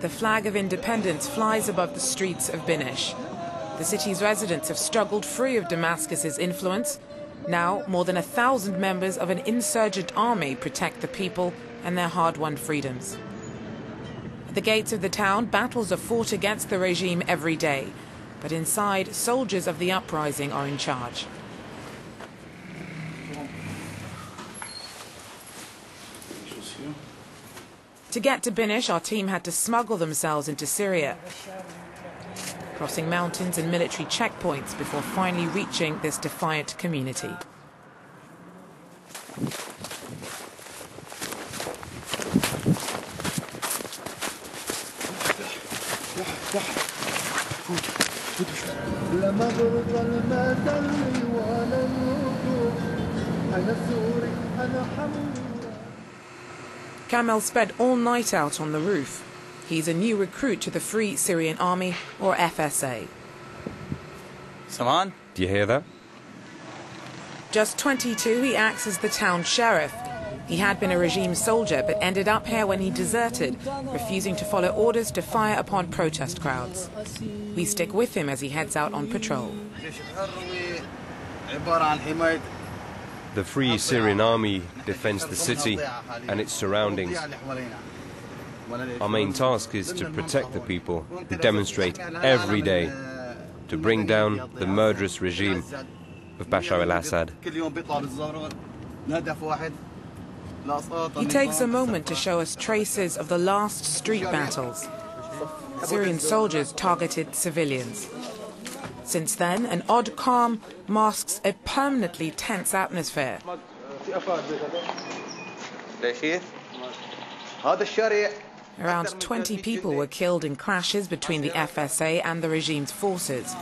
the flag of independence flies above the streets of Binish. The city's residents have struggled free of Damascus's influence. Now, more than 1,000 members of an insurgent army protect the people and their hard-won freedoms. At the gates of the town, battles are fought against the regime every day. But inside, soldiers of the uprising are in charge. To get to Binish, our team had to smuggle themselves into Syria, crossing mountains and military checkpoints before finally reaching this defiant community. Kamel spent all night out on the roof. He's a new recruit to the Free Syrian Army, or FSA. Saman, do you hear that? Just 22, he acts as the town sheriff. He had been a regime soldier, but ended up here when he deserted, refusing to follow orders to fire upon protest crowds. We stick with him as he heads out on patrol. The Free Syrian Army defends the city and its surroundings. Our main task is to protect the people who demonstrate every day to bring down the murderous regime of Bashar al-Assad. He takes a moment to show us traces of the last street battles. Syrian soldiers targeted civilians. Since then, an odd calm masks a permanently tense atmosphere. Around 20 people were killed in clashes between the FSA and the regime's forces.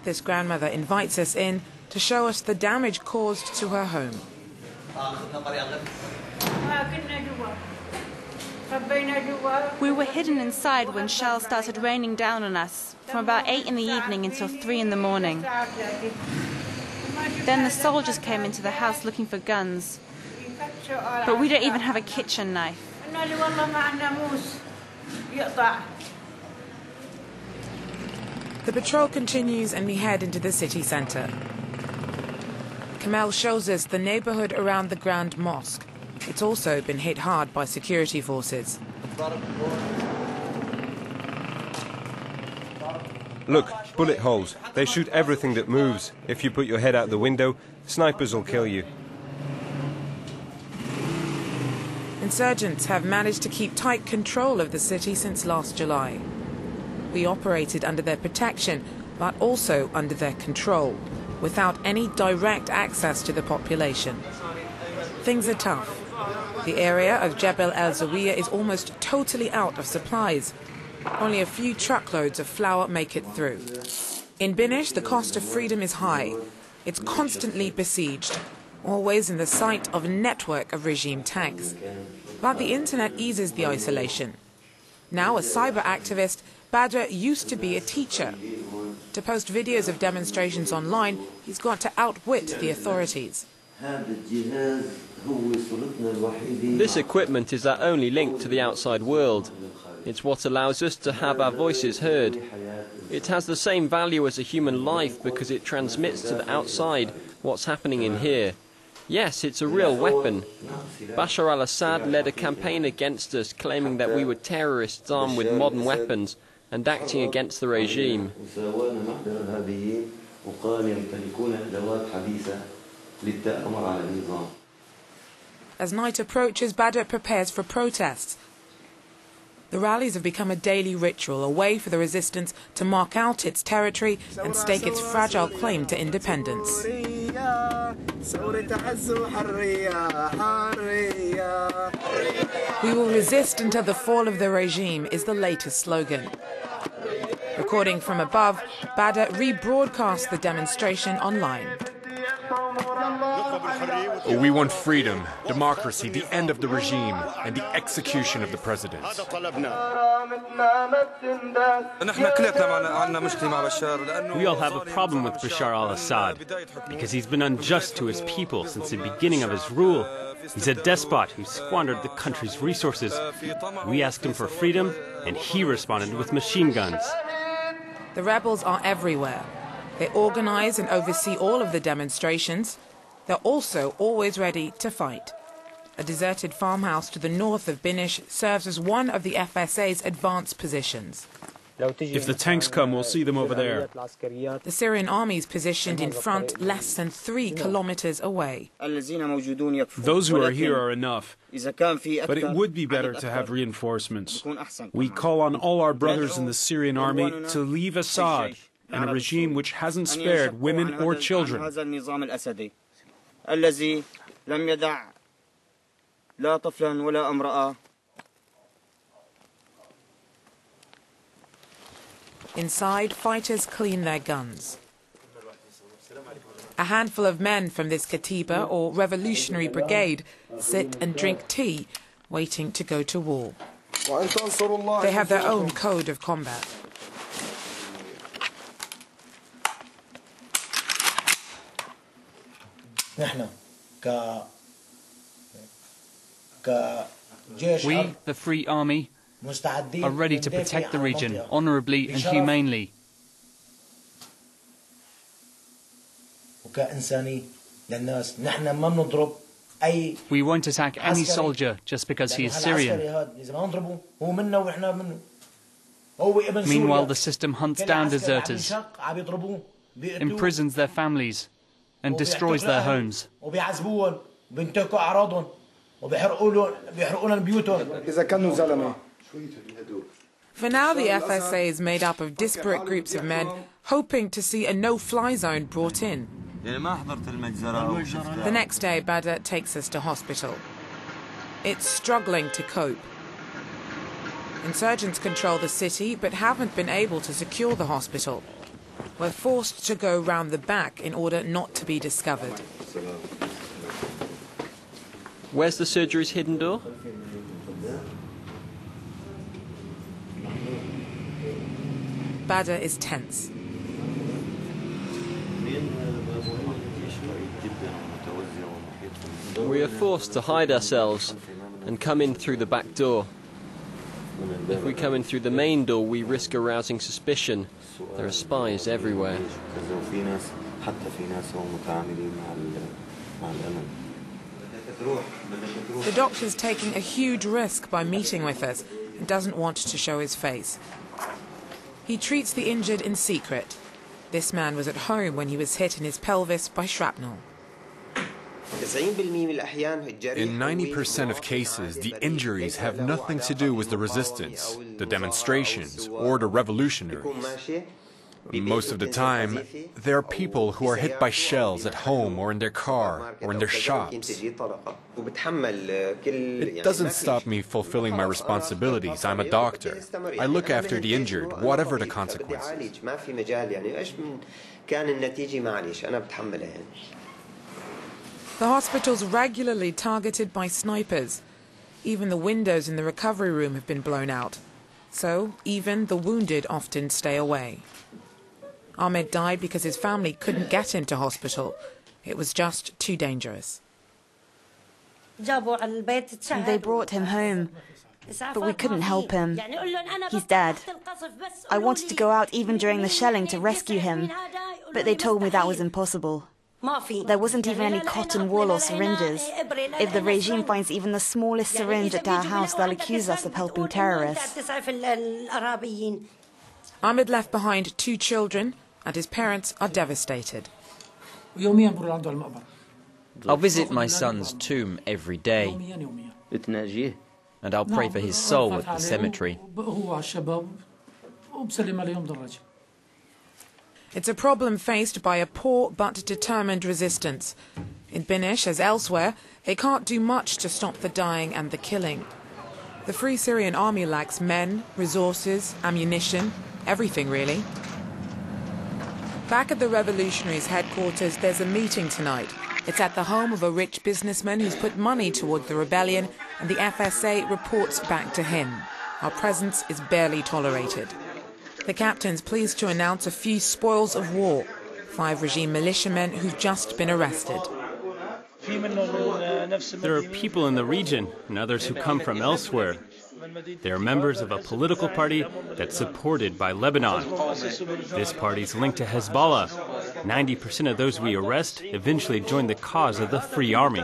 This grandmother invites us in to show us the damage caused to her home. We were hidden inside when shells started raining down on us, from about 8 in the evening until 3 in the morning. Then the soldiers came into the house looking for guns. But we don't even have a kitchen knife. The patrol continues and we head into the city centre. Kamel shows us the neighbourhood around the Grand Mosque. It's also been hit hard by security forces. Look, bullet holes. They shoot everything that moves. If you put your head out the window, snipers will kill you. Insurgents have managed to keep tight control of the city since last July. We operated under their protection, but also under their control, without any direct access to the population. Things are tough. The area of Jebel el-Zawiya is almost totally out of supplies. Only a few truckloads of flour make it through. In Binish, the cost of freedom is high. It's constantly besieged, always in the sight of a network of regime tanks. But the internet eases the isolation. Now a cyber activist, Badr used to be a teacher. To post videos of demonstrations online, he's got to outwit the authorities. This equipment is our only link to the outside world. It's what allows us to have our voices heard. It has the same value as a human life because it transmits to the outside what's happening in here. Yes, it's a real weapon. Bashar al-Assad led a campaign against us, claiming that we were terrorists armed with modern weapons and acting against the regime. As night approaches, Badr prepares for protests. The rallies have become a daily ritual, a way for the resistance to mark out its territory and stake its fragile claim to independence. We will resist until the fall of the regime is the latest slogan. Recording from above, Badr rebroadcasts the demonstration online. We want freedom, democracy, the end of the regime, and the execution of the president. We all have a problem with Bashar al-Assad because he's been unjust to his people since the beginning of his rule. He's a despot who squandered the country's resources. We asked him for freedom, and he responded with machine guns. The rebels are everywhere. They organize and oversee all of the demonstrations. They're also always ready to fight. A deserted farmhouse to the north of Binish serves as one of the FSA's advanced positions. If the tanks come, we'll see them over there. The Syrian army is positioned in front less than 3 kilometers away. Those who are here are enough, but it would be better to have reinforcements. We call on all our brothers in the Syrian army to leave Assad and a regime which hasn't spared women or children. Inside, fighters clean their guns. A handful of men from this Katiba, or revolutionary brigade, sit and drink tea, waiting to go to war. They have their own code of combat. We, the Free Army, are ready to protect the region honourably and humanely. We won't attack any soldier just because he is Syrian. Meanwhile, the system hunts down deserters, imprisons their families, and destroys their homes. For now, the FSA is made up of disparate groups of men hoping to see a no-fly zone brought in. The next day, Badr takes us to hospital. It's struggling to cope. Insurgents control the city but haven't been able to secure the hospital. We're forced to go round the back in order not to be discovered. Where's the surgery's hidden door? Badr is tense. We are forced to hide ourselves and come in through the back door. If we come in through the main door, we risk arousing suspicion. There are spies everywhere. The doctor's taking a huge risk by meeting with us and doesn't want to show his face. He treats the injured in secret. This man was at home when he was hit in his pelvis by shrapnel. In 90% of cases, the injuries have nothing to do with the resistance, the demonstrations, or the revolutionaries. Most of the time, there are people who are hit by shells at home or in their car or in their shops. It doesn't stop me fulfilling my responsibilities. I'm a doctor. I look after the injured, whatever the consequences. The hospital's regularly targeted by snipers. Even the windows in the recovery room have been blown out. So even the wounded often stay away. Ahmed died because his family couldn't get him to hospital. It was just too dangerous. They brought him home, but we couldn't help him. He's dead. I wanted to go out even during the shelling to rescue him, but they told me that was impossible. There wasn't even any cotton wool or syringes. If the regime finds even the smallest syringe at our house, they'll accuse us of helping terrorists. Ahmed left behind 2 children, and his parents are devastated. I'll visit my son's tomb every day, and I'll pray for his soul at the cemetery. It's a problem faced by a poor but determined resistance. In Binish, as elsewhere, they can't do much to stop the dying and the killing. The Free Syrian Army lacks men, resources, ammunition, everything really. Back at the revolutionaries' headquarters, there's a meeting tonight. It's at the home of a rich businessman who's put money toward the rebellion, and the FSA reports back to him. Our presence is barely tolerated. The captain's pleased to announce a few spoils of war, 5 regime militiamen who've just been arrested. There are people in the region and others who come from elsewhere. They are members of a political party that's supported by Lebanon. This party's linked to Hezbollah. 90% of those we arrest eventually join the cause of the Free Army.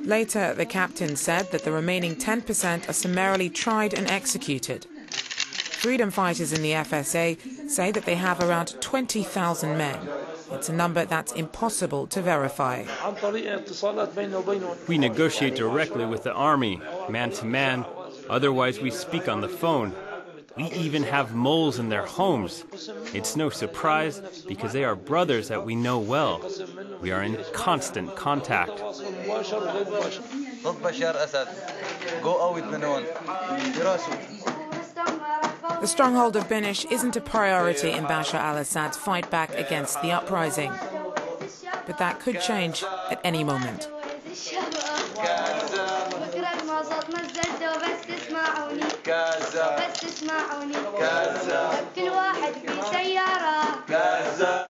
Later, the captain said that the remaining 10% are summarily tried and executed. Freedom fighters in the FSA say that they have around 20,000 men. It's a number that's impossible to verify. We negotiate directly with the army, man to man. Otherwise, we speak on the phone. We even have moles in their homes. It's no surprise because they are brothers that we know well. We are in constant contact. The stronghold of Binish isn't a priority in Bashar al-Assad's fight back against the uprising. But that could change at any moment.